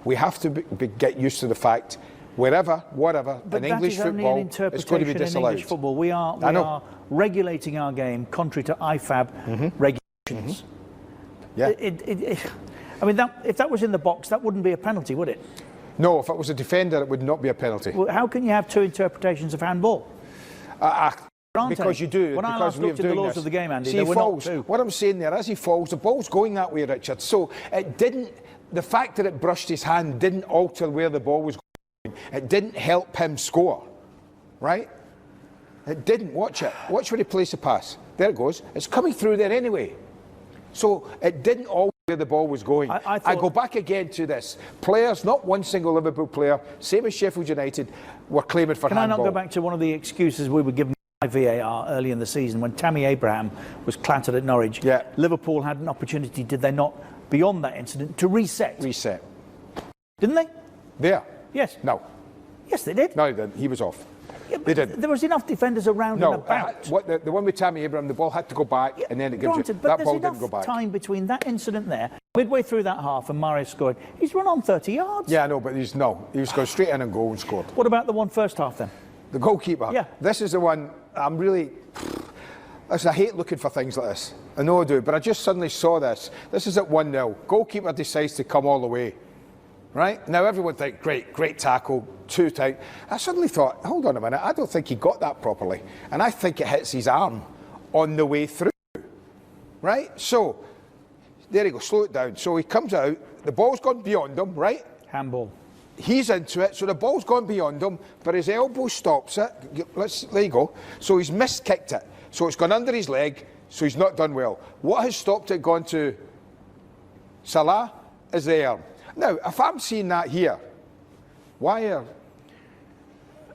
We have to get used to the fact, whatever, in English football, it's going to be disallowed. In English football, we are regulating our game contrary to IFAB regulations. Yeah. I mean, if that was in the box, that wouldn't be a penalty, would it? No, if it was a defender, it would not be a penalty. Well, how can you have two interpretations of handball? Because you do. When I last looked at the laws of the game, Andy, See, there were falls. not two. What I'm saying there, as he falls, the ball's going that way, Richard. So it didn't. The fact that it brushed his hand didn't alter where the ball was going. It didn't help him score, right? It didn't. Watch it. Watch where he plays the pass. There it goes. It's coming through there anyway. So it didn't alter where the ball was going. I go back again to this. Players, not one single Liverpool player, same as Sheffield United, were claiming for handball. Can I not go back to one of the excuses we were given by VAR early in the season when Tammy Abraham was clattered at Norwich? Yeah. Liverpool had an opportunity, did they not, beyond that incident, to reset? Reset. Didn't they? There? Yes. No. Yes, they did. No, they didn't. He was off. Yeah, they didn't. There was enough defenders around and about. The one with Tammy Abraham, the ball had to go back, and then it gives you. That ball didn't go back. But there's enough time between that incident there, midway through that half, and Mahrez scored. He's run on 30 yards. Yeah, I know, but he was going straight in and goal and scored. What about the one first half then? The goalkeeper. Yeah. This is the one I'm really. Listen, I hate looking for things like this. I know I do, but I just suddenly saw this. This is at 1-0. Goalkeeper decides to come all the way. Right? Now everyone thinks, great tackle, too tight. I suddenly thought, hold on a minute, I don't think he got that properly. And I think it hits his arm on the way through. Right? So, there you go, slow it down. So he comes out, the ball's gone beyond him, right? Handball. He's into it, so the ball's gone beyond him, but his elbow stops it. There you go. So he's miskicked it. So it's gone under his leg, so he's not done well. What has stopped it gone to Salah is the arm. Now, if I'm seeing that here, why are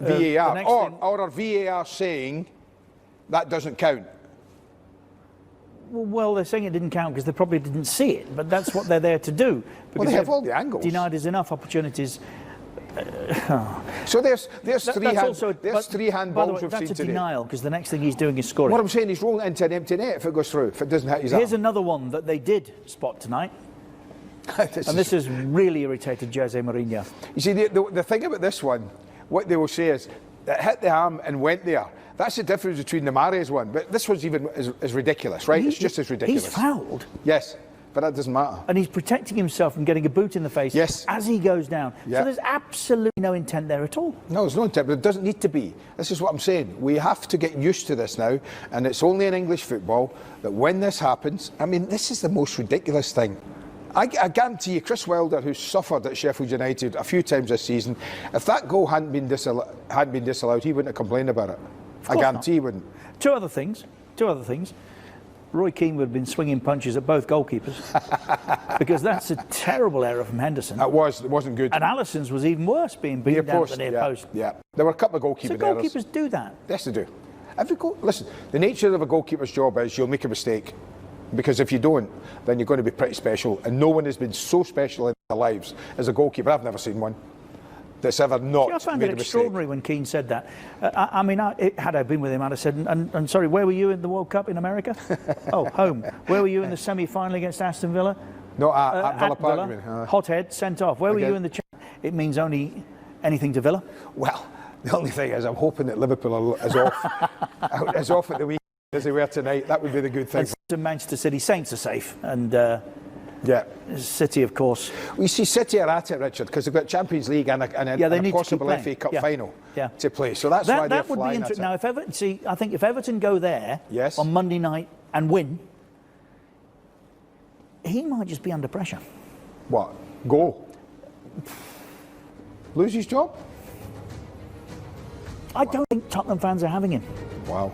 VAR or are VAR saying that doesn't count? Well, they're saying it didn't count because they probably didn't see it, but that's what they're there to do. Well, they have all the angles. Denied us enough opportunities. So there's three handballs we've seen today. That's a denial because the next thing he's doing is scoring. What I'm saying is rolling into an empty net if it goes through, if it doesn't hit his arm. Here's another one that they did spot tonight. This has really irritated Jose Mourinho. You see, the thing about this one, what they will say is, it hit the arm and went there. That's the difference between the Mahrez one. But this one's even as ridiculous, right? It's just as ridiculous. He's fouled. Yes, but that doesn't matter. And he's protecting himself from getting a boot in the face as he goes down. Yeah. So there's absolutely no intent there at all. No, there's no intent, but it doesn't need to be. This is what I'm saying. We have to get used to this now, and it's only in English football that when this happens, I mean, this is the most ridiculous thing. I guarantee you, Chris Wilder, who's suffered at Sheffield United a few times this season, if that goal hadn't been disallowed, he wouldn't have complained about it. I guarantee he wouldn't. Two other things. Roy Keane would have been swinging punches at both goalkeepers because that's a terrible error from Henderson. It wasn't good. And Alisson's was even worse, being beaten down at the near post. Yeah, there were a couple of goalkeepers. So goalkeepers do that. Yes, they do. Listen, the nature of a goalkeeper's job is you'll make a mistake. Because if you don't, then you're going to be pretty special. And no one has been so special in their lives as a goalkeeper. I've never seen one that's ever not made a mistake. I found it extraordinary when Keane said that. I mean, had I been with him, I'd have said, and sorry, where were you in the World Cup in America? Oh, home. Where were you in the semi-final against Aston Villa? No, at Villa Park. Hothead, sent off. Where were you in the... It means only anything to Villa? Well, the only thing is I'm hoping that Liverpool is off at the weekend as they were tonight. That would be the good thing. To Manchester City, Saints are safe, and City, of course. We see City are at it, Richard, because they've got Champions League and a possible FA Cup final to play. So that's why they're flying at it. Now, if Everton, I think if Everton go there on Monday night and win, he might just be under pressure. What? Go? Lose his job? I don't think Tottenham fans are having him. Wow.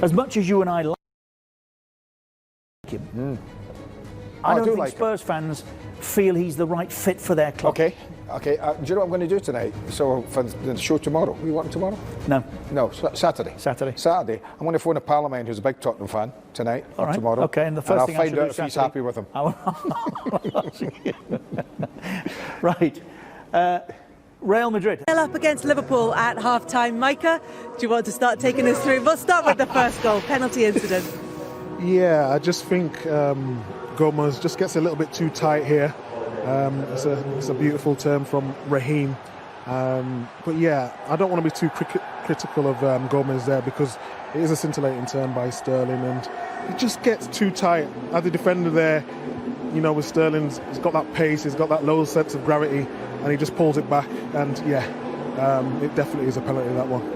As much as you and I like him, I don't think Spurs fans feel he's the right fit for their club. Okay. Do you know what I'm going to do tonight? So for the show tomorrow, you want him tomorrow? No, Saturday. Saturday. I'm going to phone a pal of mine who's a big Tottenham fan tonight or tomorrow. Okay, and the first thing I'll find out if he's happy with him. Right. Real Madrid. Up against Liverpool at half-time. Micah, do you want to start taking us through? We'll start with the first goal, penalty incident. Yeah, I just think Gomez just gets a little bit too tight here. It's a beautiful term from Raheem. But yeah, I don't want to be too critical of Gomez there, because it is a scintillating turn by Sterling, and it just gets too tight. As a defender there, you know, with Sterling, he's got that pace, he's got that low sense of gravity, and he just pulls it back. And yeah, it definitely is a penalty, that one.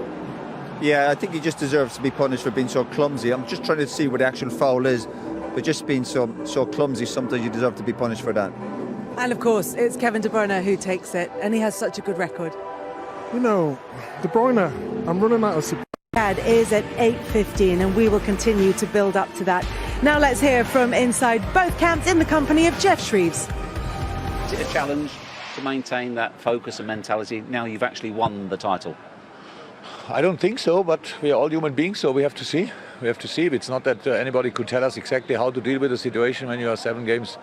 Yeah, I think he just deserves to be punished for being so clumsy. I'm just trying to see what the actual foul is, but just being so clumsy, sometimes you deserve to be punished for that. And of course, it's Kevin De Bruyne who takes it, and he has such a good record. You know, De Bruyne, I'm running out of... Ad is at 8:15, and we will continue to build up to that. Now let's hear from inside both camps in the company of Jeff Shreves. Is it a challenge to maintain that focus and mentality now you've actually won the title? I don't think so, but we are all human beings, so we have to see. We have to see. It's not that anybody could tell us exactly how to deal with the situation when you are 7 games,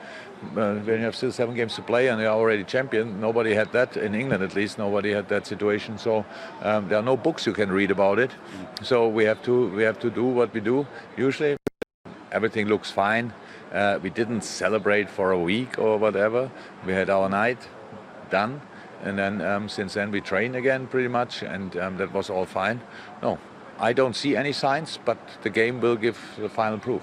when you have still 7 games to play and you are already champion. Nobody had that in England, at least. Nobody had that situation. So there are no books you can read about it. So we have to do what we do. Usually, everything looks fine. We didn't celebrate for a week or whatever. We had our night done. And then since then we train again pretty much, and that was all fine. No, I don't see any signs, but the game will give the final proof.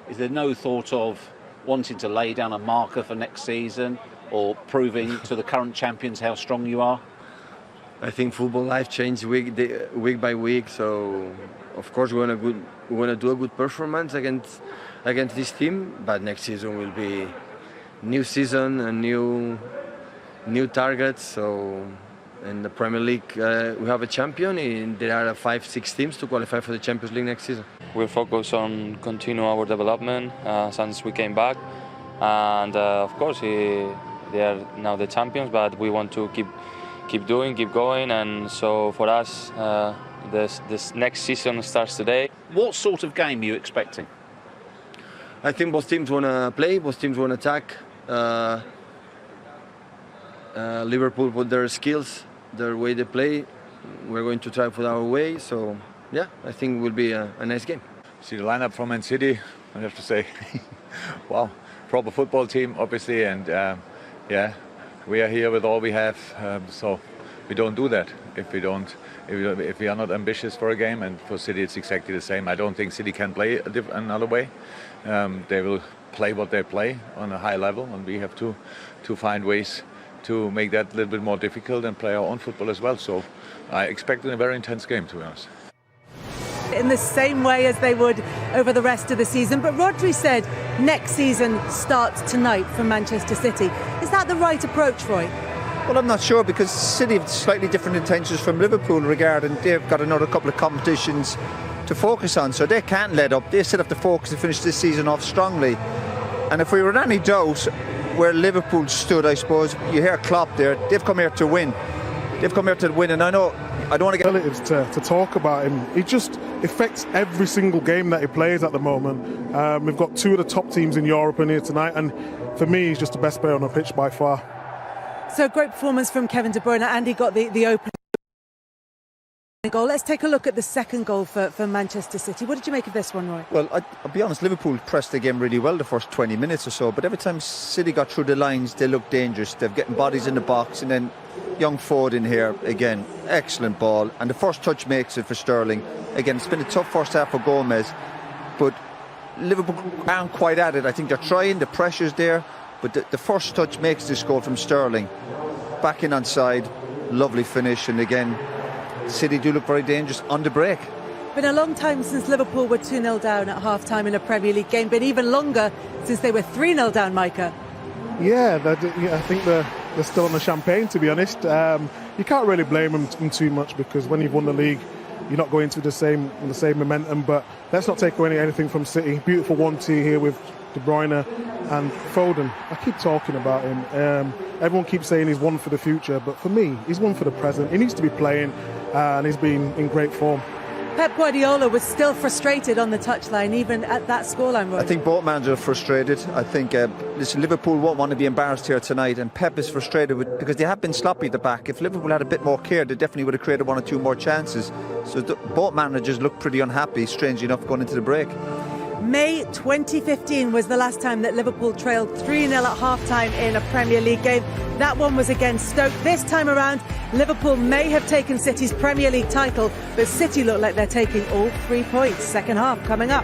Is there no thought of wanting to lay down a marker for next season, or proving to the current champions how strong you are? I think football life changes week by week, so of course we want to do a good performance against this team, but next season will be new season and new targets. So in the Premier League we have a champion, and there are 5-6 teams to qualify for the Champions League next season. We'll focus on continue our development since we came back, and of course they are now the champions, but we want to keep going, and so for us this next season starts today. What sort of game are you expecting? I think both teams want to play, both teams want to attack. Liverpool put their skills, their way they play. We're going to try put our way. So, yeah, I think it will be a nice game. See the lineup from Man City, I have to say, wow, proper football team, obviously. And, yeah, we are here with all we have. So we don't do that if we are not ambitious for a game. And for City, it's exactly the same. I don't think City can play another way. They will play what they play on a high level, and we have to find ways to make that a little bit more difficult and play our own football as well. So I expect a very intense game, to be honest. In the same way as they would over the rest of the season. But Rodri said next season starts tonight for Manchester City. Is that the right approach, Roy? Well, I'm not sure, because City have slightly different intentions from Liverpool regarding they've got another couple of competitions to focus on, so they can't let up. They still have to focus and finish this season off strongly. And if we were in any doubt where Liverpool stood, I suppose, you hear Klopp there, they've come here to win. They've come here to win, and I know I don't want to get relatives to talk about him. He just affects every single game that he plays at the moment. We've got 2 of the top teams in Europe in here tonight, and for me, he's just the best player on the pitch by far. So great performance from Kevin De Bruyne, and he got the opening goal. Let's take a look at the second goal for Manchester City. What did you make of this one, Roy? Well, I'll be honest, Liverpool pressed the game really well the first 20 minutes or so, but every time City got through the lines, they looked dangerous. They're getting bodies in the box, and then young Ford in here, again, excellent ball. And the first touch makes it for Sterling. Again, it's been a tough first half for Gomez, but Liverpool aren't quite at it. I think they're trying, the pressure's there, but the first touch makes this goal from Sterling. Back in onside, lovely finish, and again, City do look very dangerous on the break. Been a long time since Liverpool were 2-0 down at half-time in a Premier League game, but even longer since they were 3-0 down, Micah. Yeah, I think they're still on the champagne, to be honest. You can't really blame them too much, because when you've won the league, you're not going to the same momentum. But let's not take away anything from City. Beautiful 1-2 here with De Bruyne and Foden. I keep talking about him. Everyone keeps saying he's one for the future, but for me, he's one for the present. He needs to be playing, and he's been in great form. Pep Guardiola was still frustrated on the touchline, even at that scoreline, Roy. I think both managers are frustrated. I think Liverpool won't want to be embarrassed here tonight, and Pep is frustrated because they have been sloppy at the back. If Liverpool had a bit more care, they definitely would have created 1 or 2 more chances. So both managers look pretty unhappy, strangely enough, going into the break. May 2015 was the last time that Liverpool trailed 3-0 at half-time in a Premier League game. That one was against Stoke. This time around, Liverpool may have taken City's Premier League title, but City look like they're taking all 3 points. Second half coming up.